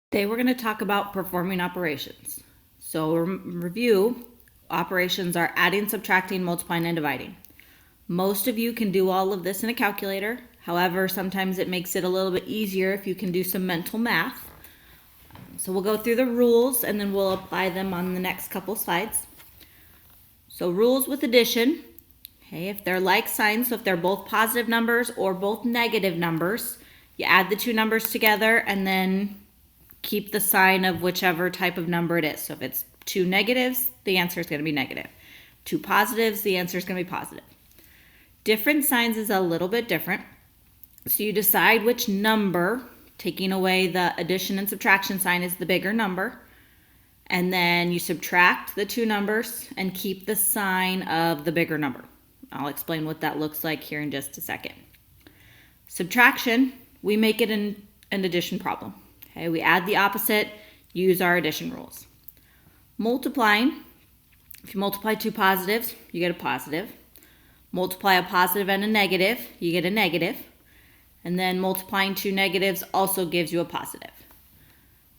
Today we're going to talk about performing operations. So review, operations are adding, subtracting, multiplying, and dividing. Most of you can do all of this in a calculator. However, sometimes it makes it a little bit easier if you can do some mental math. So we'll go through the rules and then we'll apply them on the next couple slides. So rules with addition. Okay, if they're like signs, so if they're both positive numbers or both negative numbers, you add the two numbers together and then keep the sign of whichever type of number it is. So if it's two negatives, the answer is going to be negative. Two positives, the answer is going to be positive. Different signs is a little bit different. So you decide which number, taking away the addition and subtraction sign, is the bigger number. And then you subtract the two numbers and keep the sign of the bigger number. I'll explain what that looks like here in just a second. Subtraction, we make it an addition problem. Okay, we add the opposite, use our addition rules. Multiplying, if you multiply two positives, you get a positive. Multiply a positive and a negative, you get a negative. And then multiplying two negatives also gives you a positive.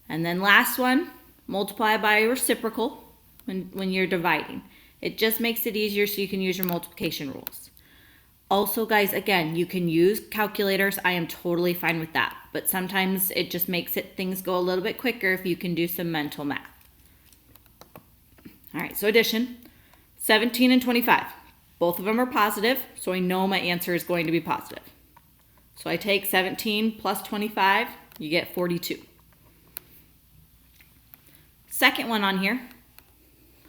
And then last one, multiply by a reciprocal when you're dividing. It just makes it easier so you can use your multiplication rules. Also, guys, again, you can use calculators. I am totally fine with that. But sometimes it just makes things go a little bit quicker if you can do some mental math. All right, so addition. 17 and 25. Both of them are positive, so I know my answer is going to be positive. So I take 17 plus 25, you get 42. Second one on here,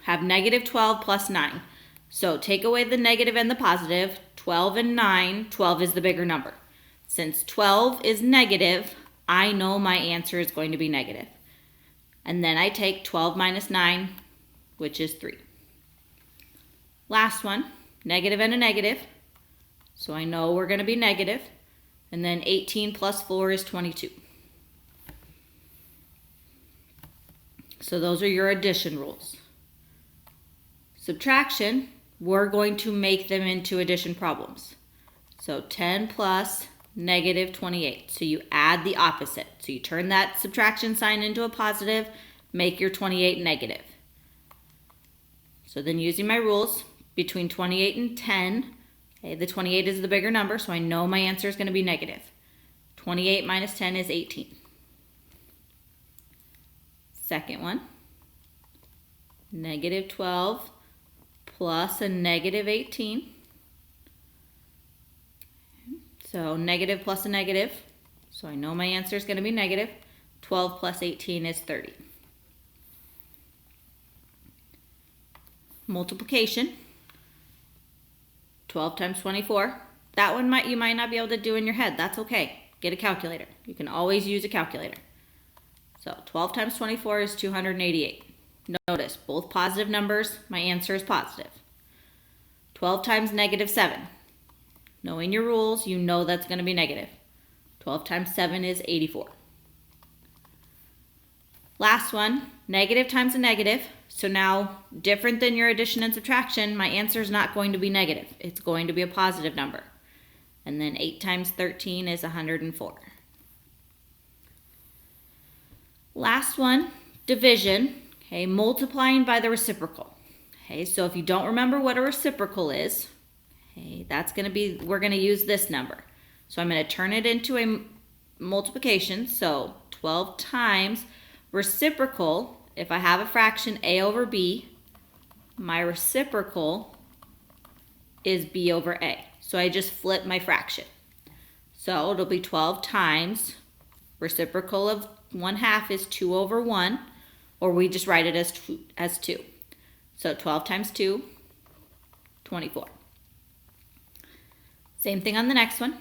have negative 12 plus 9. So take away the negative and the positive, 12 and 9, 12 is the bigger number. Since 12 is negative, I know my answer is going to be negative. And then I take 12 minus 9, which is 3. Last one, negative and a negative. So I know we're going to be negative. And then 18 plus 4 is 22. So those are your addition rules. Subtraction, we're going to make them into addition problems. So 10 plus negative 28. So you add the opposite. So you turn that subtraction sign into a positive, make your 28 negative. So then using my rules, between 28 and 10, okay, the 28 is the bigger number, so I know my answer is going to be negative. 28 minus 10 is 18. Second one, negative 12 plus a negative 18. So negative plus a negative. So I know my answer is going to be negative. 12 plus 18 is 30. Multiplication. 12 times 24. That one you might not be able to do in your head. That's okay. Get a calculator. You can always use a calculator. So 12 times 24 is 288. Notice, both positive numbers, my answer is positive. 12 times negative 7. Knowing your rules, you know that's going to be negative. 12 times 7 is 84. Last one, negative times a negative. So now, different than your addition and subtraction, my answer is not going to be negative. It's going to be a positive number. And then 8 times 13 is 104. Last one, division. Okay, multiplying by the reciprocal. Okay, so if you don't remember what a reciprocal is, okay, we're going to use this number. So I'm going to turn it into a multiplication. So 12 times reciprocal, if I have a fraction a over b, my reciprocal is b over a. So I just flip my fraction. So it'll be 12 times reciprocal of 1/2 is 2 over 1, or we just write it as 2. So 12 times 2, 24. Same thing on the next one.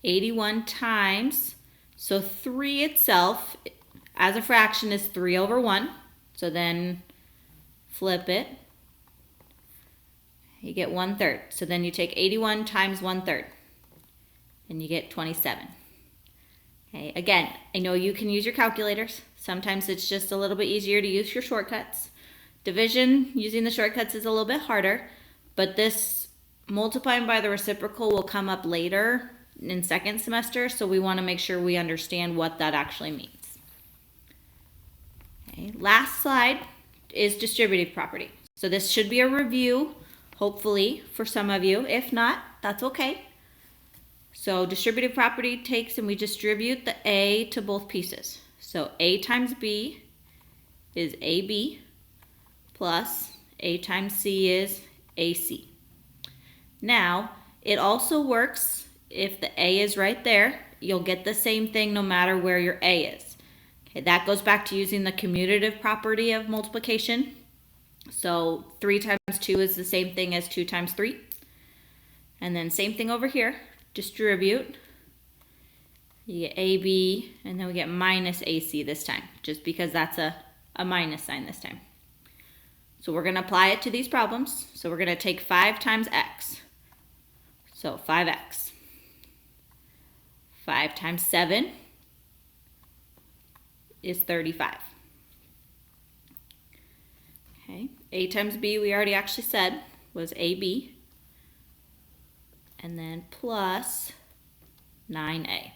81 times, so 3 itself as a fraction is 3 over 1. So then flip it. You get 1/3. So then you take 81 times 1/3. And you get 27. Okay, again, I know you can use your calculators. Sometimes it's just a little bit easier to use your shortcuts. Division, using the shortcuts is a little bit harder, but this multiplying by the reciprocal will come up later in second semester, so we want to make sure we understand what that actually means. Okay, last slide is distributive property. So this should be a review, hopefully, for some of you. If not, that's okay. So distributive property takes and we distribute the A to both pieces. So A times B is AB plus A times C is AC. Now, it also works if the A is right there. You'll get the same thing no matter where your A is. Okay, that goes back to using the commutative property of multiplication. So 3 times 2 is the same thing as 2 times 3. And then same thing over here. Distribute. You get AB, and then we get minus AC this time, just because that's a minus sign this time. So we're going to apply it to these problems. So we're going to take 5 times x. So 5x. 5 times 7 is 35. Okay, A times B we already actually said was AB. And then plus 9a.